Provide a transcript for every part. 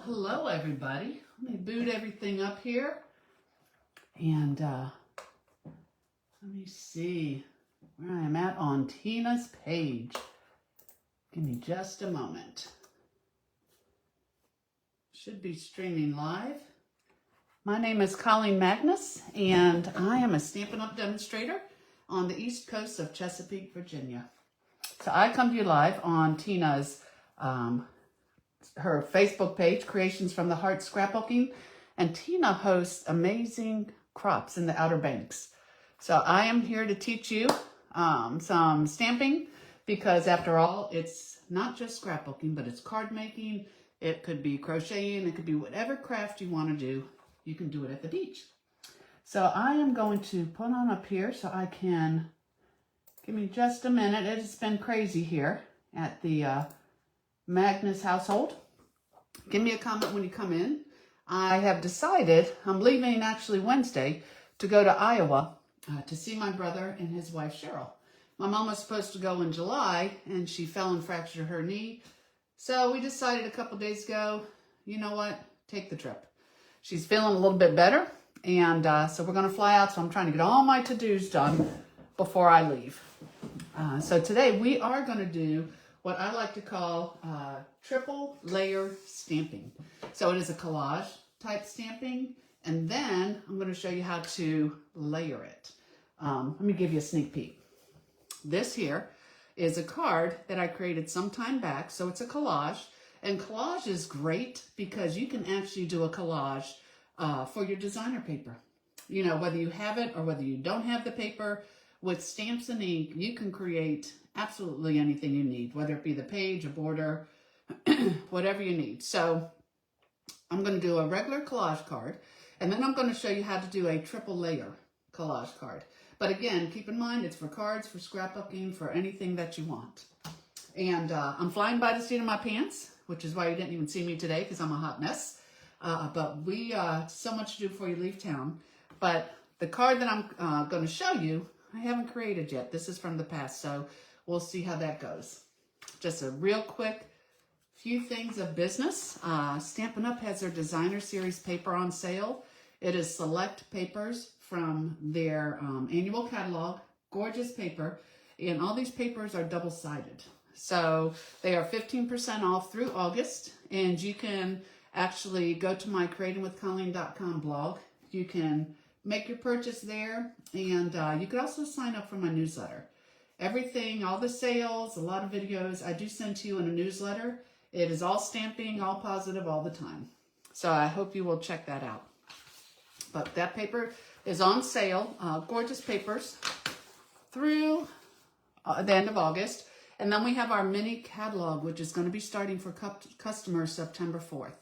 Hello everybody. Let me boot everything up here. And let me see where I am at on Tina's page. Give me just a moment. Should be streaming live. My name is Colleen Magnus, and I am a Stampin' Up! Demonstrator on the East Coast of Chesapeake, Virginia. So I come to you live on Tina's her Facebook page, Creations from the Heart Scrapbooking, and Tina hosts amazing crops in the Outer Banks. So I am here to teach you some stamping, because after all, it's not just scrapbooking, but it's card making. It could be crocheting. It could be whatever craft you want to do. You can do it at the beach. So I am going to put on up here so I can, give me just a minute. It has been crazy here at the Magnus household. Give me a comment when you come in. I have decided I'm leaving actually Wednesday to go to Iowa to see my brother and his wife Cheryl. My mom was supposed to go in July and she fell and fractured her knee. So we decided a couple days ago, you know what, take the trip. She's feeling a little bit better, and so we're going to fly out. So I'm trying to get all my to-dos done before I leave. So today we are going to do what I like to call triple layer stamping. So it is a collage type stamping, and then I'm going to show you how to layer it. Let me give you a sneak peek. This here is a card that I created some time back. So it's a collage, and collage is great because you can actually do a collage for your designer paper. You know, whether you have it or whether you don't have the paper, with stamps and ink, you can create absolutely anything you need, whether it be the page, a border, whatever you need. So I'm going to do a regular collage card, and then I'm going to show you how to do a triple layer collage card. But again, keep in mind, it's for cards, for scrapbooking, for anything that you want. And I'm flying by the seat of my pants, which is why you didn't even see me today, because I'm a hot mess. But we so much to do before you leave town. But the card that I'm going to show you, I haven't created yet. This is from the past, so we'll see how that goes. Just a real quick few things of business. Stampin' Up! Has their Designer Series paper on sale. It is select papers from their annual catalog. Gorgeous paper. And all these papers are double-sided. So they are 15% off through August. And you can actually go to my creatingwithcolleen.com blog. You can make your purchase there, and you can also sign up for my newsletter. Everything, all the sales, a lot of videos I do send to you in a newsletter. It is all stamping, all positive, all the time. So I hope you will check that out. But that paper is on sale, gorgeous papers, through the end of August. And then we have our mini catalog, which is going to be starting for customers September 4th.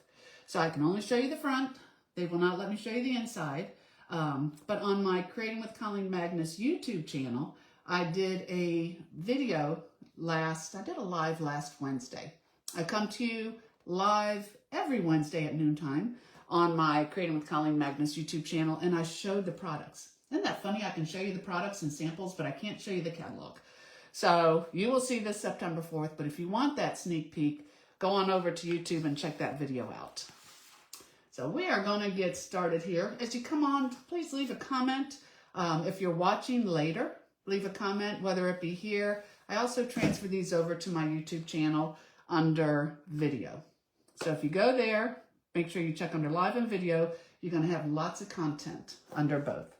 So I can only show you the front. They will not let me show you the inside. But on my Creating with Colleen Magnus YouTube channel, I did a video I did a live last Wednesday. I come to you live every Wednesday at noontime on my Creating with Colleen Magnus YouTube channel, and I showed the products. Isn't that funny? I can show you the products and samples, but I can't show you the catalog. So you will see this September 4th, but if you want that sneak peek, go on over to YouTube and check that video out. So we are going to get started here. As you come on, please leave a comment. If you're watching later, leave a comment, whether it be here. I also transfer these over to my YouTube channel under video. So if you go there, make sure you check under live and video. You're going to have lots of content under both.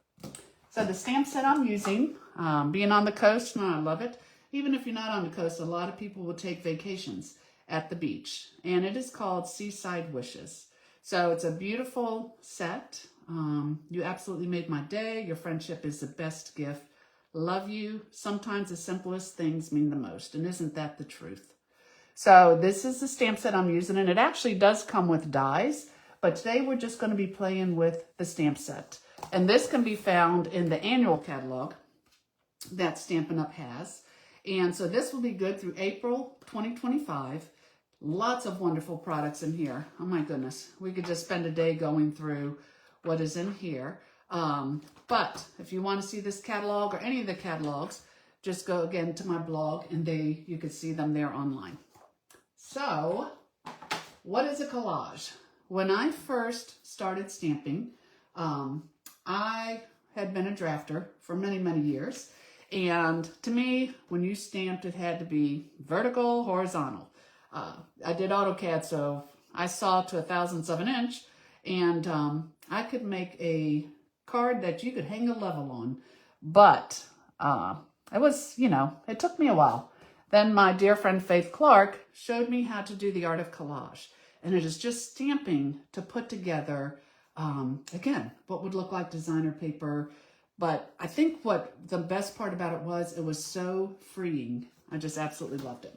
So the stamp set I'm using, being on the coast, and I love it. Even if you're not on the coast, a lot of people will take vacations at the beach. And it is called Seaside Wishes. So it's a beautiful set. You absolutely made my day. Your friendship is the best gift. Love you. Sometimes the simplest things mean the most. And isn't that the truth? So this is the stamp set I'm using, and it actually does come with dies. But today we're just going to be playing with the stamp set. And this can be found in the annual catalog that Stampin' Up! Has. And so this will be good through April 2025. Lots of wonderful products in here. Oh my goodness. We could just spend a day going through what is in here. But if you want to see this catalog or any of the catalogs, just go again to my blog, and you can see them there online. So what is a collage? when I first started stamping, I had been a drafter for many, many years. And to me, when you stamped, it had to be vertical, horizontal. I did AutoCAD, so I saw to 1/1000th of an inch, and I could make a card that you could hang a level on. But it was, it took me a while. Then my dear friend Faith Clark showed me how to do the art of collage. And it is just stamping to put together, again, what would look like designer paper. But I think what the best part about it was so freeing. I just absolutely loved it.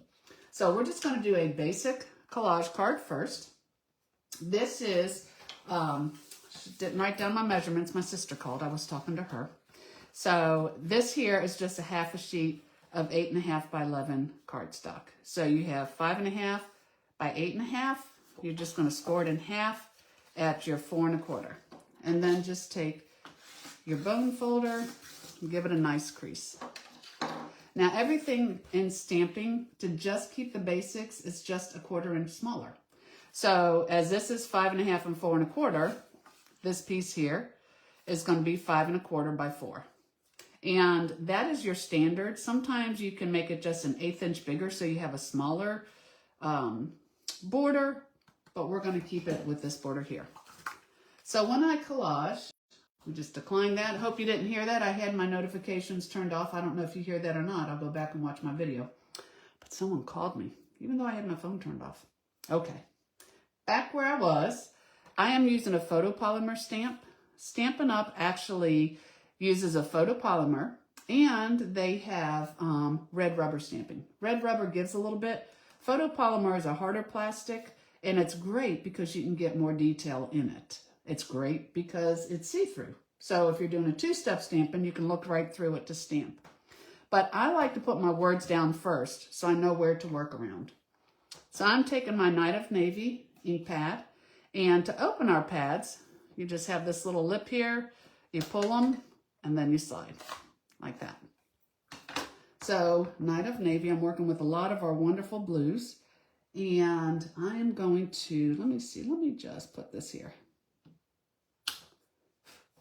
So we're just going to do a basic collage card first. This is, she didn't write down my measurements. My sister called. I was talking to her. So this here is just a half a sheet of 8.5 by 11 cardstock. So you have 5.5 by 8.5. You're just going to score it in half at your 4 1/4. And then just take your bone folder and give it a nice crease. Now everything in stamping, to just keep the basics, is just a 1/4 inch smaller. So as this is 5.5 and 4 1/4, this piece here is going to be 5 1/4 by 4. And that is your standard. Sometimes you can make it just an 1/8 inch bigger so you have a smaller border, but we're going to keep it with this border here. So when I collage, we just decline that. Hope you didn't hear that. I had my notifications turned off. I don't know if you hear that or not. I'll go back and watch my video. But someone called me, even though I had my phone turned off. Okay. Back where I was, I am using a photopolymer stamp. Stampin' Up actually uses a photopolymer, and they have red rubber stamping. Red rubber gives a little bit. Photopolymer is a harder plastic, and it's great because you can get more detail in it. It's great because it's see-through. So if you're doing a 2-step stamping, you can look right through it to stamp. But I like to put my words down first so I know where to work around. So I'm taking my Night of Navy ink pad, and to open our pads, you just have this little lip here, you pull them, and then you slide like that. So Night of Navy, I'm working with a lot of our wonderful blues, and I am going to, let me just put this here.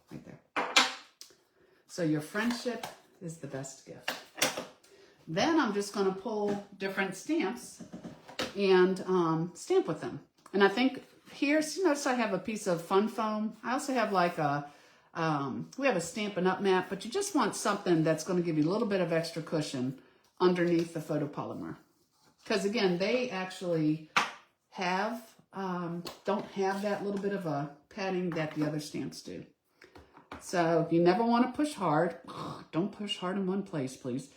Right there. So your friendship is the best gift. Then I'm just going to pull different stamps and stamp with them. And I think here, so you notice I have a piece of fun foam. I also have like a, we have a Stampin' Up mat, but you just want something that's going to give you a little bit of extra cushion underneath the photopolymer. Because again, they actually have, don't have that little bit of a padding that the other stamps do. So you never want to push hard. Don't push hard in one place, please.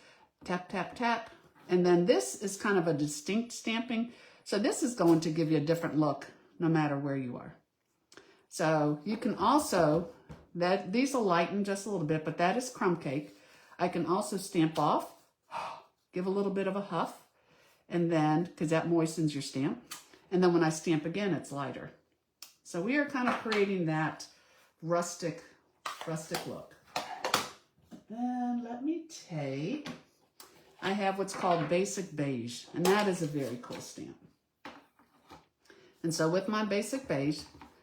Tap, tap, tap. And then this is kind of a distinct stamping. So this is going to give you a different look no matter where you are. So you can also, these will lighten just a little bit, but that is crumb cake. I can also stamp off, give a little bit of a huff, and then, because that moistens your stamp. And then when I stamp again, it's lighter. So we are kind of creating that rustic look. Then let me take, I have what's called Basic Beige, and that is a very cool stamp. And so with my Basic Beige,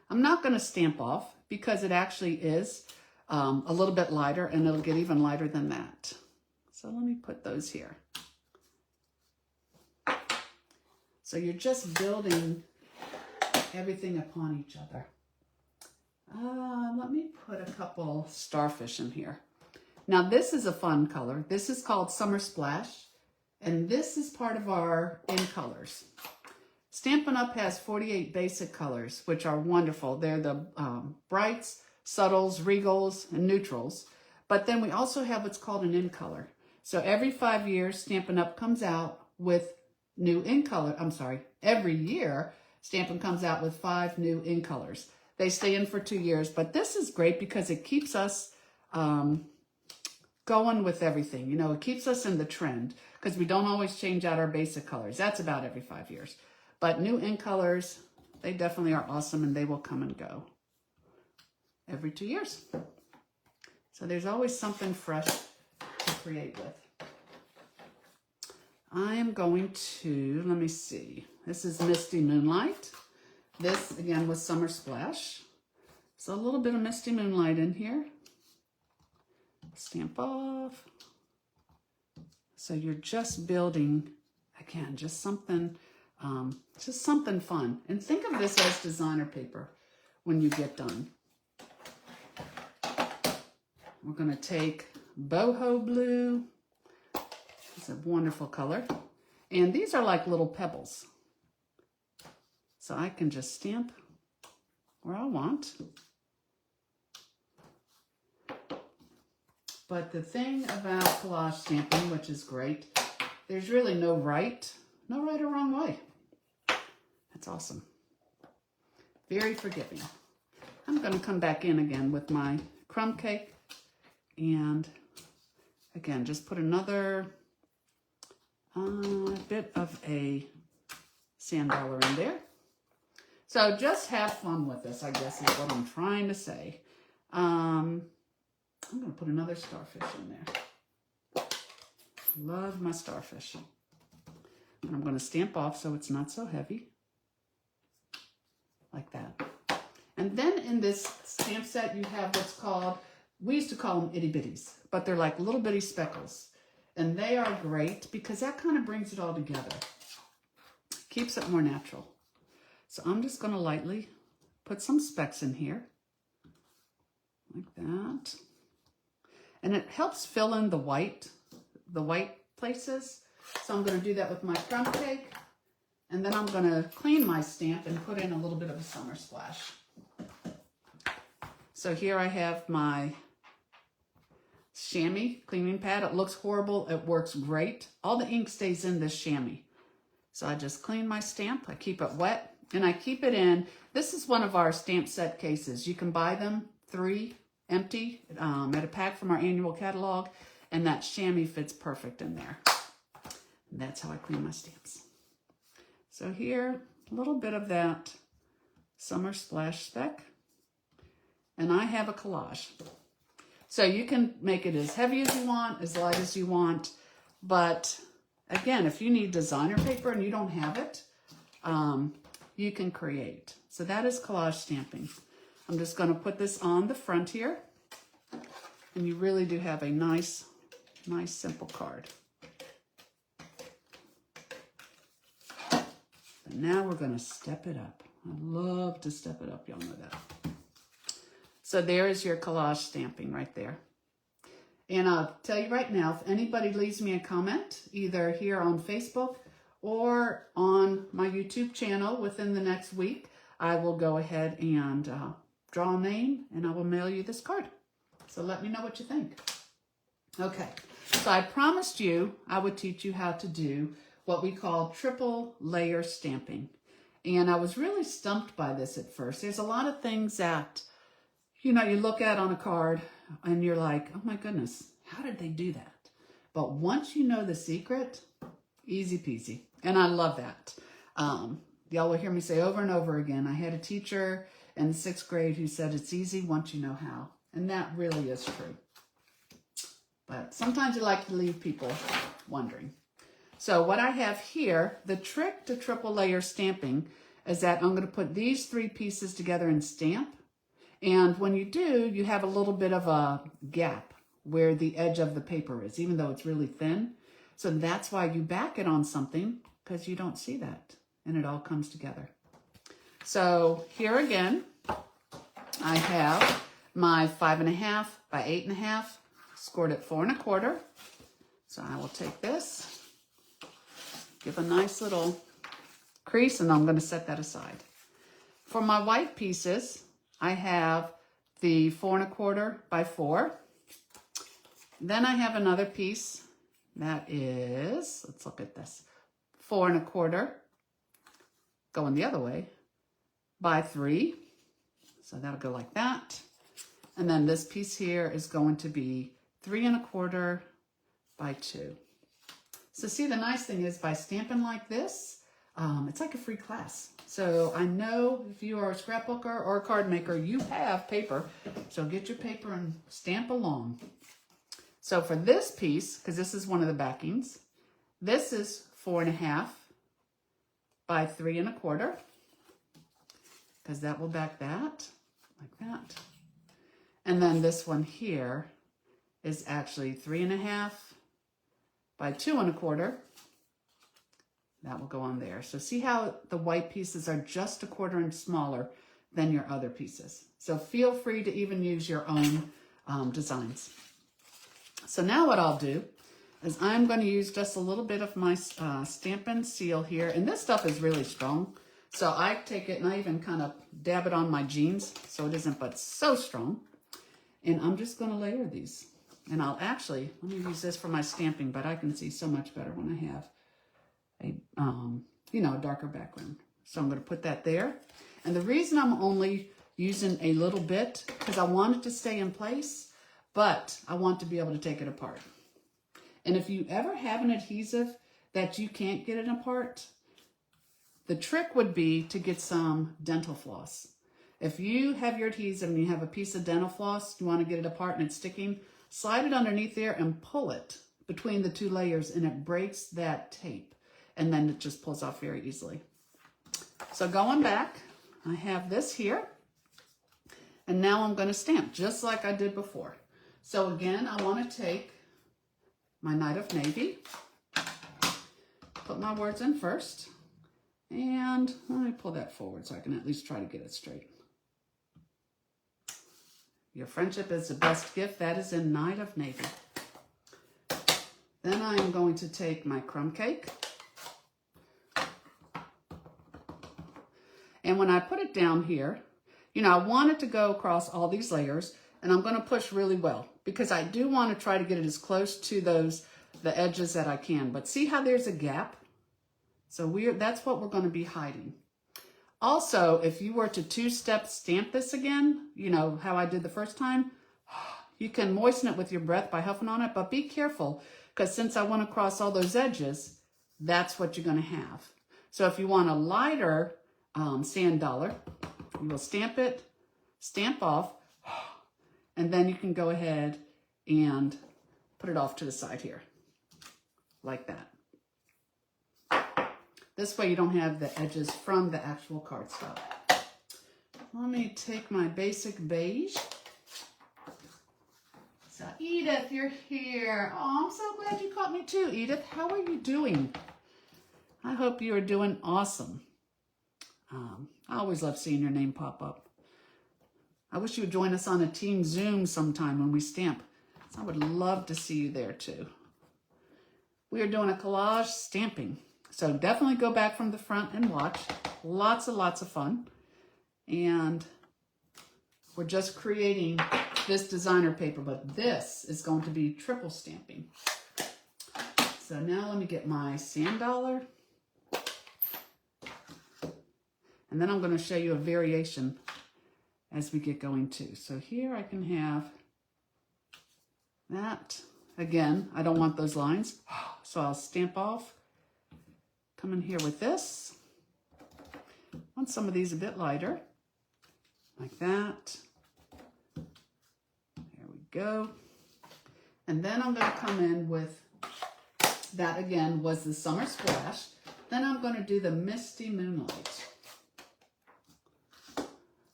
I'm not going to stamp off because it actually is a little bit lighter, and it'll get even lighter than that. So let me put those here. So you're just building everything upon each other. Let me put a couple starfish in here. Now this is a fun color. This is called Summer Splash, and this is part of our in colors. Stampin' Up has 48 basic colors, which are wonderful. They're the brights, subtles, regals, and neutrals. But then we also have what's called an in color. So every 5 years, Stampin' Up comes out with new in color. I'm sorry, every year, Stampin' comes out with 5 new in colors. They stay in for 2 years, but this is great because it keeps us going with everything. You know, it keeps us in the trend because we don't always change out our basic colors. That's about every 5 years. But new in colors, they definitely are awesome, and they will come and go every 2 years. So there's always something fresh to create with. I am going to, let me see. This is Misty Moonlight. This, again, was Summer Splash. So a little bit of Misty Moonlight in here. Stamp off. So you're just building, again, just something fun. And think of this as designer paper when you get done. We're going to take boho blue. It's a wonderful color. And these are like little pebbles. So I can just stamp where I want. But the thing about collage stamping, which is great, there's really no right or wrong way. That's awesome. Very forgiving. I'm going to come back in again with my crumb cake and again, just put another bit of a sand dollar in there. So just have fun with this, I guess is what I'm trying to say. I'm going to put another starfish in there. Love my starfish. And I'm going to stamp off so it's not so heavy. Like that. And then in this stamp set, you have what's called, we used to call them itty bitties, but they're like little bitty speckles. And they are great because that kind of brings it all together. Keeps it more natural. So I'm just going to lightly put some specks in here. Like that. And it helps fill in the white places. So I'm going to do that with my crumb cake. And then I'm going to clean my stamp and put in a little bit of a Summer Splash. So here I have my chamois cleaning pad. It looks horrible. It works great. All the ink stays in this chamois. So I just clean my stamp. I keep it wet. And I keep it in. This is one of our stamp set cases. You can buy them 3 empty at a pack from our annual catalog. And that chamois fits perfect in there. And that's how I clean my stamps. So here, a little bit of that Summer Splash speck. And I have a collage. So you can make it as heavy as you want, as light as you want. But again, if you need designer paper and you don't have it, you can create. So that is collage stamping. I'm just going to put this on the front here. And you really do have a nice simple card. And now we're going to step it up. I love to step it up. Y'all know that. So there is your collage stamping right there. And I'll tell you right now, if anybody leaves me a comment, either here on Facebook or on my YouTube channel within the next week, I will go ahead and draw a name and I will mail you this card. So let me know what you think. Okay, so I promised you I would teach you how to do what we call triple layer stamping. And I was really stumped by this at first. There's a lot of things that, you know, you look at on a card and you're like, oh my goodness, how did they do that? But once you know the secret, easy peasy. And I love that. Y'all will hear me say over and over again, I had a teacher in the 6th grade who said it's easy once you know how. And that really is true. But sometimes you like to leave people wondering. So what I have here, the trick to triple layer stamping is that I'm going to put these 3 pieces together and stamp. And when you do, you have a little bit of a gap where the edge of the paper is, even though it's really thin. So that's why you back it on something, because you don't see that. And it all comes together. So here again, I have my 5.5 by 8.5, scored at 4 1/4. So I will take this, give a nice little crease, and I'm going to set that aside. For my white pieces, I have the 4 1/4 by 4. Then I have another piece that is, let's look at this, 4 1/4, going the other way, by 3. So that'll go like that. And then this piece here is going to be 3 1/4 by 2. So see, the nice thing is by stamping like this, it's like a free class. So I know if you are a scrapbooker or a card maker, you have paper. So get your paper and stamp along. So for this piece, because this is one of the backings, this is 4 1/2 by 3 1/4. because that will back that, like that. And then this one here is actually 3.5 by 2 1/4. That will go on there. So see how the white pieces are just 1/4 inch smaller than your other pieces. So feel free to even use your own designs. So now what I'll do is I'm going to use just a little bit of my Stampin' Seal here. And this stuff is really strong. So I take it and I even kind of dab it on my jeans so it isn't but so strong. And I'm just going to layer these. And I'll actually, let me use this for my stamping, but I can see so much better when I have a, darker background. So I'm going to put that there. And the reason I'm only using a little bit, because I want it to stay in place, but I want to be able to take it apart. And if you ever have an adhesive that you can't get it apart, the trick would be to get some dental floss. If you have your adhesive and you have a piece of dental floss, you want to get it apart and it's sticking, slide it underneath there and pull it between the 2 layers and it breaks that tape. And then it just pulls off very easily. So going back, I have this here. And now I'm going to stamp just like I did before. So again, I want to take my Night of Navy, put my words in first, and let me pull that forward so I can at least try to get it straight. Your friendship is the best gift. That is in Night of Navy. Then I am going to take my crumb cake. And when I put it down here, I want it to go across all these layers, and I'm going to push really well because I do want to try to get it as close to the edges that I can. But see how there's a gap? So that's what we're going to be hiding. Also, if you were to 2-step stamp this again, how I did the first time, you can moisten it with your breath by huffing on it, but be careful because since I want to cross all those edges, that's what you're going to have. So if you want a lighter sand dollar, you will stamp it, stamp off, and then you can go ahead and put it off to the side here, like that. This way you don't have the edges from the actual cardstock. Let me take my basic beige. So Edith, you're here. Oh, I'm so glad you caught me too. Edith, how are you doing? I hope you are doing awesome. I always love seeing your name pop up. I wish you would join us on a team Zoom sometime when we stamp. I would love to see you there too. We are doing a collage stamping. So definitely go back from the front and watch. Lots of fun. And we're just creating this designer paper, but this is going to be triple stamping. So now let me get my sand dollar. And then I'm going to show you a variation as we get going too. So here I can have that. Again, I don't want those lines. So I'll stamp off. Come in here with this. I want some of these a bit lighter. Like that. There we go. And then I'm going to come in with, that again was the Summer Splash. Then I'm going to do the Misty Moonlight.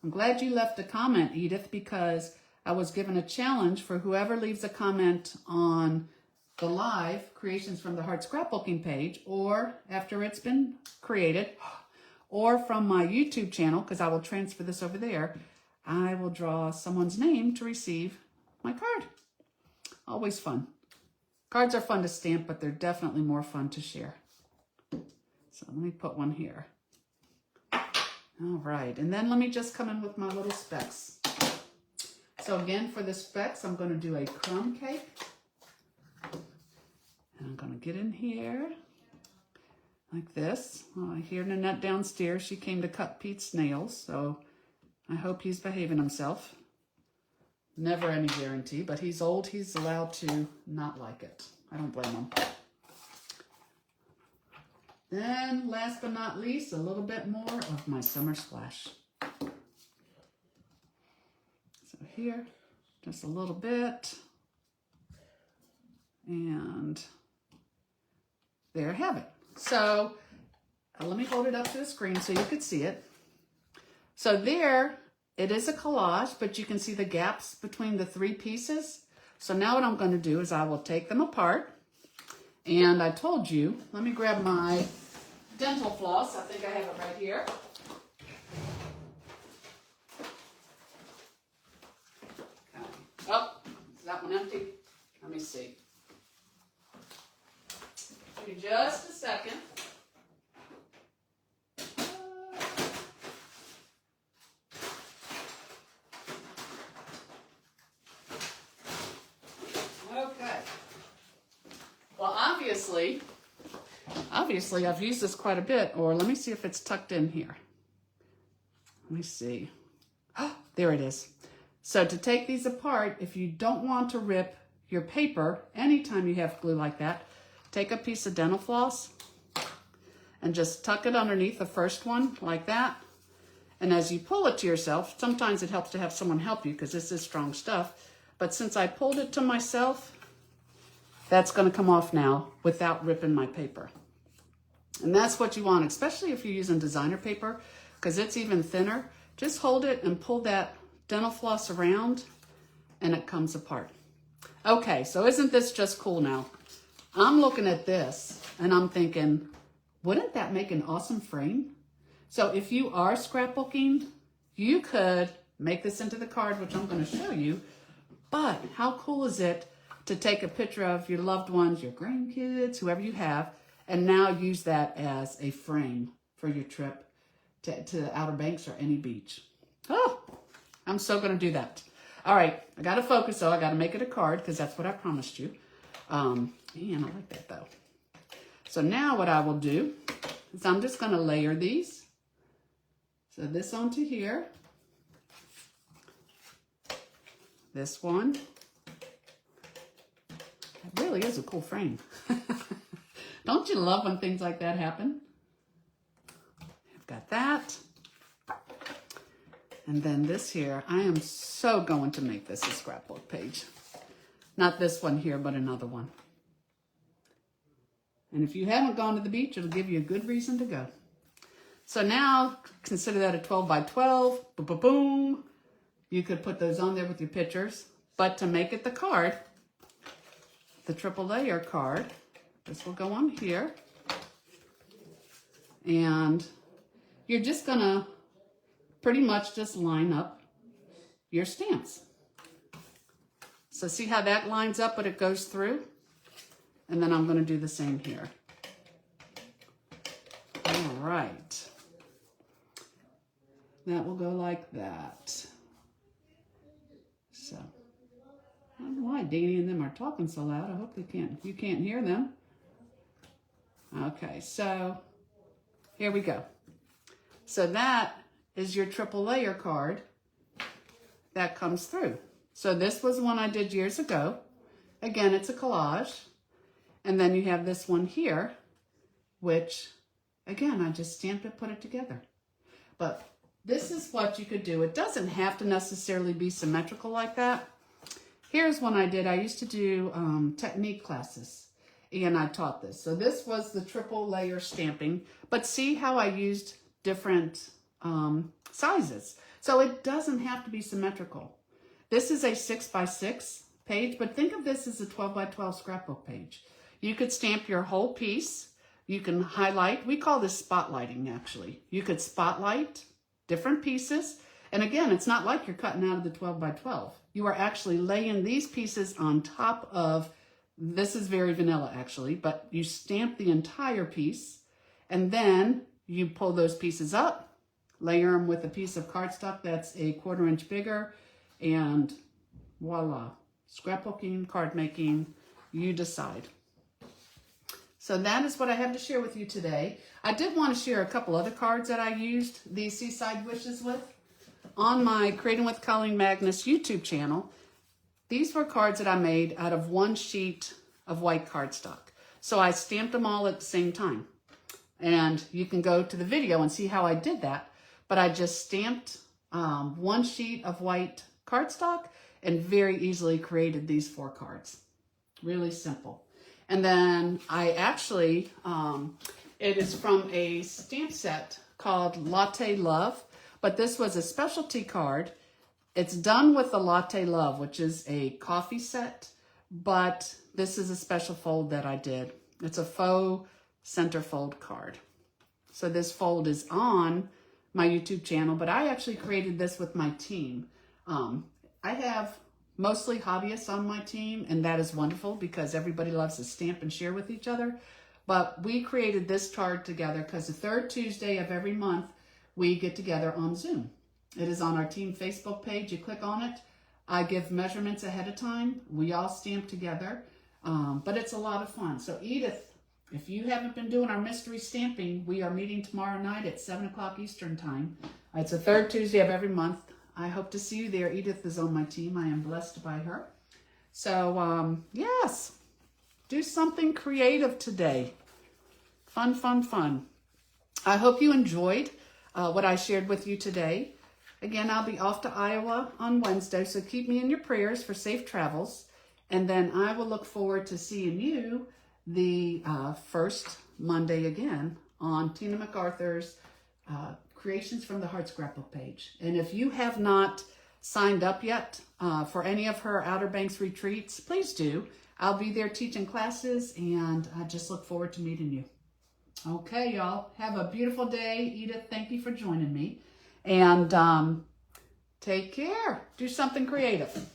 I'm glad you left a comment, Edith, because I was given a challenge for whoever leaves a comment on the live Creations from the Heart scrapbooking page, or after it's been created, or from my YouTube channel, because I will transfer this over there, I will draw someone's name to receive my card. Always fun. Cards are fun to stamp, but they're definitely more fun to share. So let me put one here. All right, and then let me just come in with my little specks. So again, for the specks, I'm going to do a crumb cake. And I'm going to get in here like this. Oh, I hear Nanette downstairs. She came to cut Pete's nails, so I hope he's behaving himself. Never any guarantee, but he's old. He's allowed to not like it. I don't blame him. Then, last but not least, a little bit more of my Summer Splash. So here, just a little bit. And there I have it. So, let me hold it up to the screen so you could see it. So there, it is a collage, but you can see the gaps between the 3 pieces. So now what I'm going to do is I will take them apart. And I told you, let me grab my dental floss. I think I have it right here. Okay. Oh, is that one empty? Let me see. Give me just a second. Okay. Well, obviously I've used this quite a bit, or let me see if it's tucked in here. Let me see. Oh, there it is. So to take these apart, if you don't want to rip your paper, anytime you have glue like that, take a piece of dental floss and just tuck it underneath the first one like that. And as you pull it to yourself, sometimes it helps to have someone help you because this is strong stuff. But since I pulled it to myself, that's going to come off now without ripping my paper. And that's what you want, especially if you're using designer paper, because it's even thinner. Just hold it and pull that dental floss around and it comes apart. Okay, so isn't this just cool now? I'm looking at this and I'm thinking, wouldn't that make an awesome frame? So if you are scrapbooking, you could make this into the card, which I'm going to show you. But how cool is it to take a picture of your loved ones, your grandkids, whoever you have, and now use that as a frame for your trip to the Outer Banks or any beach. Oh, I'm so going to do that. All right, I got to focus though. I got to make it a card because that's what I promised you. Man, I like that though. So now what I will do is I'm just going to layer these. So this onto here. This one. It really is a cool frame. Don't you love when things like that happen? I've got that. And then this here, I am so going to make this a scrapbook page. Not this one here, but another one. And if you haven't gone to the beach, it'll give you a good reason to go. So now, consider that a 12 by 12. Boom, boom, boom. You could put those on there with your pictures. But to make it the card, the triple layer card, this will go on here. And you're just going to pretty much just line up your stamps. So see how that lines up, but it goes through? And then I'm going to do the same here. All right. That will go like that. So, I don't know why Danny and them are talking so loud. I hope you can't hear them. Okay, so here we go. So that is your triple layer card that comes through. So this was one I did years ago. Again, it's a collage. And then you have this one here, which, again, I just stamped it, put it together. But this is what you could do. It doesn't have to necessarily be symmetrical like that. Here's one I did. I used to do technique classes, and I taught this. So this was the triple layer stamping, but see how I used different sizes. So it doesn't have to be symmetrical. This is a 6 by 6 page, but think of this as a 12 by 12 scrapbook page. You could stamp your whole piece. You can highlight. We call this spotlighting, actually. You could spotlight different pieces. And again, it's not like you're cutting out of the 12 by 12. You are actually laying these pieces on top of, this is very vanilla actually, but you stamp the entire piece and then you pull those pieces up, layer them with a piece of cardstock that's a 1/4 inch bigger, and voila, scrapbooking, card making, you decide. So that is what I have to share with you today. I did want to share a couple other cards that I used these Seaside wishes with. On my Creating with Colleen Magnus YouTube channel, these were cards that I made out of 1 sheet of white cardstock. So I stamped them all at the same time. And you can go to the video and see how I did that. But I just stamped 1 sheet of white cardstock and very easily created these 4 cards. Really simple. And then I actually, it is from a stamp set called Latte Love, But this was a specialty card. It's done with the Latte Love, which is a coffee set, but this is a special fold that I did. It's a faux centerfold card. So this fold is on my YouTube channel, but I actually created this with my team. I have mostly hobbyists on my team, and that is wonderful because everybody loves to stamp and share with each other. But we created this card together because the third Tuesday of every month, we get together on Zoom. It is on our team Facebook page. You click on it. I give measurements ahead of time. We all stamp together, but it's a lot of fun. So Edith, if you haven't been doing our mystery stamping, we are meeting tomorrow night at 7 o'clock Eastern time. It's the third Tuesday of every month. I hope to see you there. Edith is on my team. I am blessed by her. So, yes, do something creative today. Fun, fun, fun. I hope you enjoyed what I shared with you today. Again, I'll be off to Iowa on Wednesday, so keep me in your prayers for safe travels. And then I will look forward to seeing you the first Monday again on Tina MacArthur's Creations from the Heart Scrapbook page. And if you have not signed up yet for any of her Outer Banks retreats, please do. I'll be there teaching classes, and I just look forward to meeting you. Okay, y'all. Have a beautiful day. Edith, thank you for joining me. And take care. Do something creative.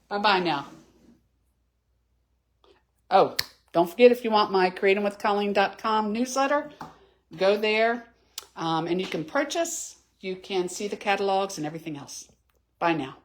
Bye-bye now. Oh, don't forget, if you want my creatingwithcolleen.com newsletter, go there and you can purchase. You can see the catalogs and everything else. Bye now.